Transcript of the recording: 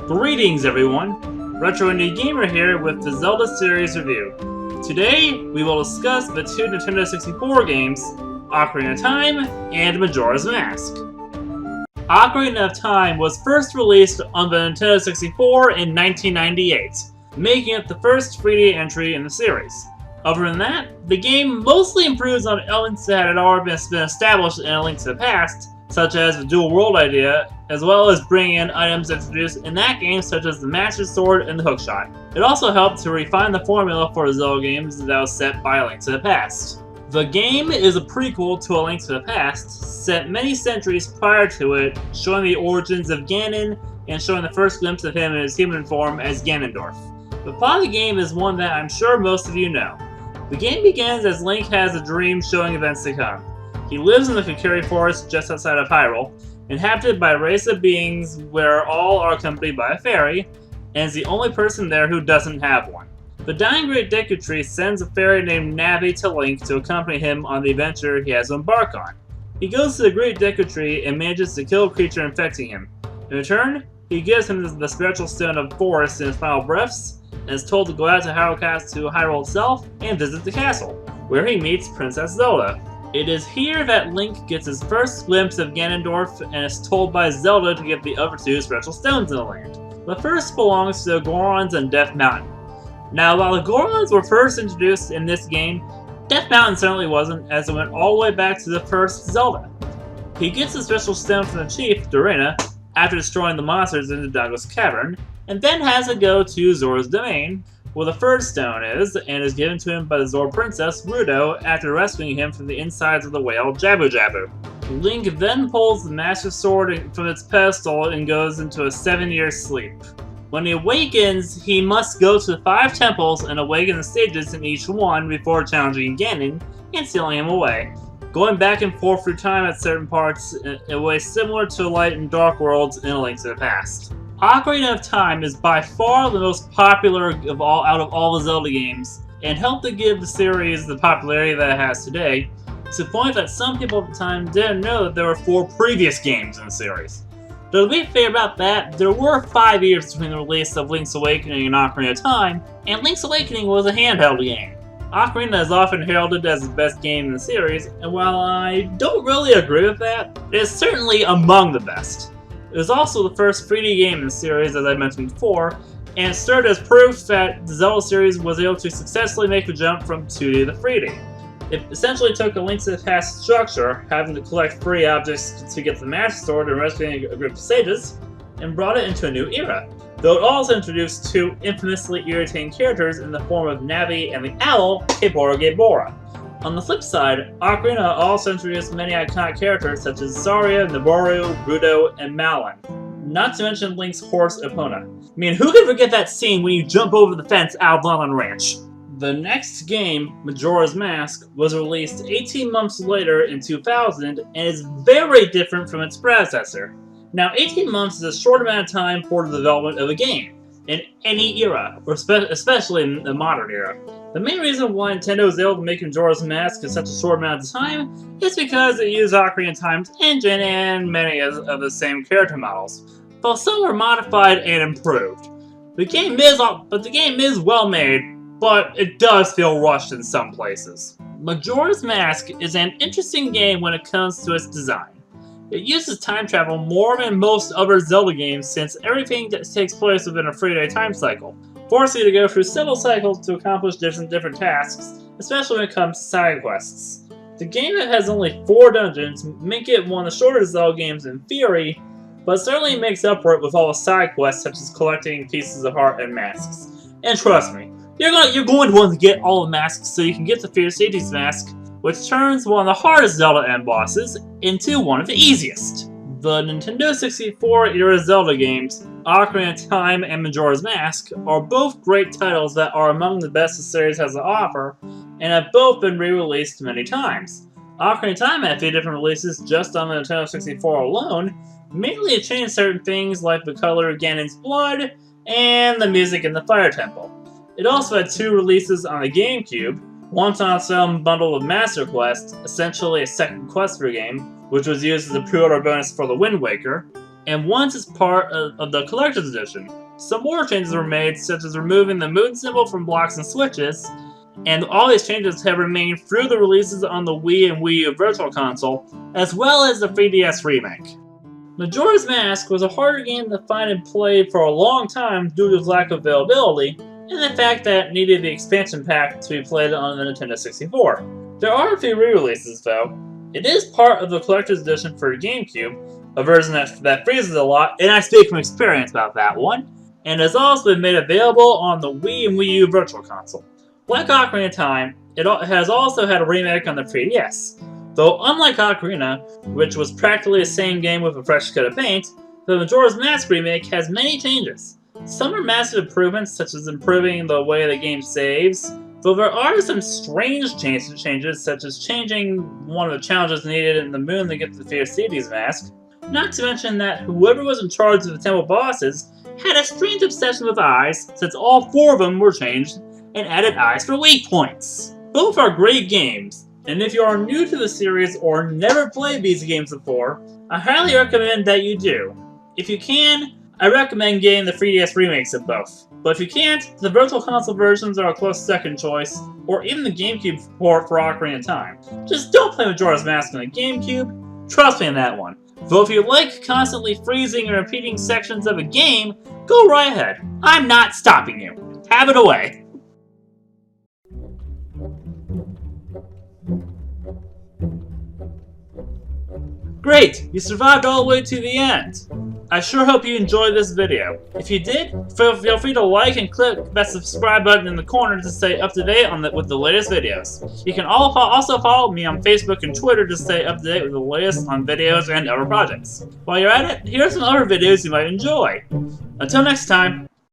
Greetings everyone, Retro Indie Gamer here with the Zelda series review. Today, we will discuss the two Nintendo 64 games, Ocarina of Time and Majora's Mask. Ocarina of Time was first released on the Nintendo 64 in 1998, making it the first 3D entry in the series. Other than that, the game mostly improves on elements that had already been established in A Link to the Past, such as the dual world idea, as well as bringing in items introduced in that game such as the Master Sword and the hookshot. It also helped to refine the formula for the Zelda games that was set by A Link to the Past. The game is a prequel to A Link to the Past, set many centuries prior to it, showing the origins of Ganon and showing the first glimpse of him in his human form as Ganondorf. The plot of the game is one that I'm sure most of you know. The game begins as Link has a dream showing events to come. He lives in the Kokiri Forest just outside of Hyrule, inhabited by a race of beings where all are accompanied by a fairy, and is the only person there who doesn't have one. The dying Great Deku Tree sends a fairy named Navi to Link to accompany him on the adventure he has to embark on. He goes to the Great Deku Tree and manages to kill a creature infecting him. In return, he gives him the Spiritual Stone of Forest in his final breaths, and is told to go out to Hyrule itself and visit the castle, where he meets Princess Zelda. It is here that Link gets his first glimpse of Ganondorf and is told by Zelda to give the other two Spiritual Stones in the land. The first belongs to the Gorons and Death Mountain. Now, while the Gorons were first introduced in this game, Death Mountain certainly wasn't, as it went all the way back to the first Zelda. He gets the Spiritual Stone from the chief, Dorina, after destroying the monsters in the Dagos Cavern, and then has to go to Zora's Domain, where the third stone is, and is given to him by the Zora Princess, Ruto, after rescuing him from the insides of the whale, Jabu Jabu. Link then pulls the Master Sword from its pedestal and goes into a 7-year sleep. When he awakens, he must go to the 5 temples and awaken the stages in each one before challenging Ganon and sealing him away, going back and forth through time at certain parts in a way similar to Light and Dark Worlds in A Link to the Past. Ocarina of Time is by far the most popular out of all the Zelda games, and helped to give the series the popularity that it has today, to the point that some people at the time didn't know that there were 4 previous games in the series. Though to be fair about that, there were 5 years between the release of Link's Awakening and Ocarina of Time, and Link's Awakening was a handheld game. Ocarina is often heralded as the best game in the series, and while I don't really agree with that, it is certainly among the best. It was also the first 3D game in the series, as I mentioned before, and served as proof that the Zelda series was able to successfully make the jump from 2D to 3D. It essentially took A Link to the Past structure, having to collect 3 objects to get the Master Sword and rescuing a group of sages, and brought it into a new era, though it also introduced 2 infamously irritating characters in the form of Navi and the owl, Gebora. On the flip side, Ocarina also introduced many iconic characters such as Saria, Naboru, Ruto, and Malon. Not to mention Link's horse, Epona. I mean, who can forget that scene when you jump over the fence out of Lon Ranch? The next game, Majora's Mask, was released 18 months later in 2000 and is very different from its predecessor. Now, 18 months is a short amount of time for the development of a game, in any era, or especially in the modern era. The main reason why Nintendo was able to make Majora's Mask in such a short amount of time is because it used Ocarina of Time's engine and many of the same character models, though some were modified and improved. The game is well made, but it does feel rushed in some places. Majora's Mask is an interesting game when it comes to its design. It uses time travel more than most other Zelda games since everything that takes place within a 3-day time cycle, forcing you to go through several cycles to accomplish different tasks, especially when it comes to side quests. The game has only 4 dungeons, make it one of the shortest Zelda games in theory, but certainly makes up for it with all the side quests such as collecting pieces of heart and masks. And trust me, you're going to want to get all the masks so you can get the Fierce Deity's mask, which turns one of the hardest Zelda end bosses into one of the easiest. The Nintendo 64-era Zelda games, Ocarina of Time and Majora's Mask, are both great titles that are among the best the series has to offer, and have both been re-released many times. Ocarina of Time had 3 different releases just on the Nintendo 64 alone, mainly to change certain things like the color of Ganon's blood and the music in the Fire Temple. It also had 2 releases on the GameCube, once on its own bundle of Master Quest, essentially a second quest for the game, which was used as a pre-order bonus for the Wind Waker, and once it's part of the Collector's Edition. Some more changes were made, such as removing the moon symbol from blocks and switches, and all these changes have remained through the releases on the Wii and Wii U Virtual Console, as well as the 3DS remake. Majora's Mask was a harder game to find and play for a long time due to its lack of availability, and the fact that it needed the expansion pack to be played on the Nintendo 64. There are a few re-releases though. It is part of the Collector's Edition for GameCube, a version that freezes a lot, and I speak from experience about that one, and has also been made available on the Wii and Wii U Virtual Console. Like Ocarina of Time, it has also had a remake on the 3DS. Though unlike Ocarina, which was practically the same game with a fresh coat of paint, the Majora's Mask remake has many changes. Some are massive improvements, such as improving the way the game saves, though there are some strange changes, such as changing one of the challenges needed in the moon to get the Theocetes mask. Not to mention that whoever was in charge of the temple bosses had a strange obsession with eyes, since all 4 of them were changed and added eyes for weak points. Both are great games, and if you are new to the series or never played these games before, I highly recommend that you do. If you can, I recommend getting the 3DS remakes of both. But if you can't, the Virtual Console versions are a close second choice, or even the GameCube port for Ocarina of Time. Just don't play Majora's Mask on the GameCube, trust me on that one. Though if you like constantly freezing and repeating sections of a game, go right ahead. I'm not stopping you. Have it away. Great! You survived all the way to the end! I sure hope you enjoyed this video. If you did, feel free to like and click that subscribe button in the corner to stay up to date with the latest videos. You can also follow me on Facebook and Twitter to stay up to date with the latest on videos and other projects. While you're at it, here are some other videos you might enjoy. Until next time!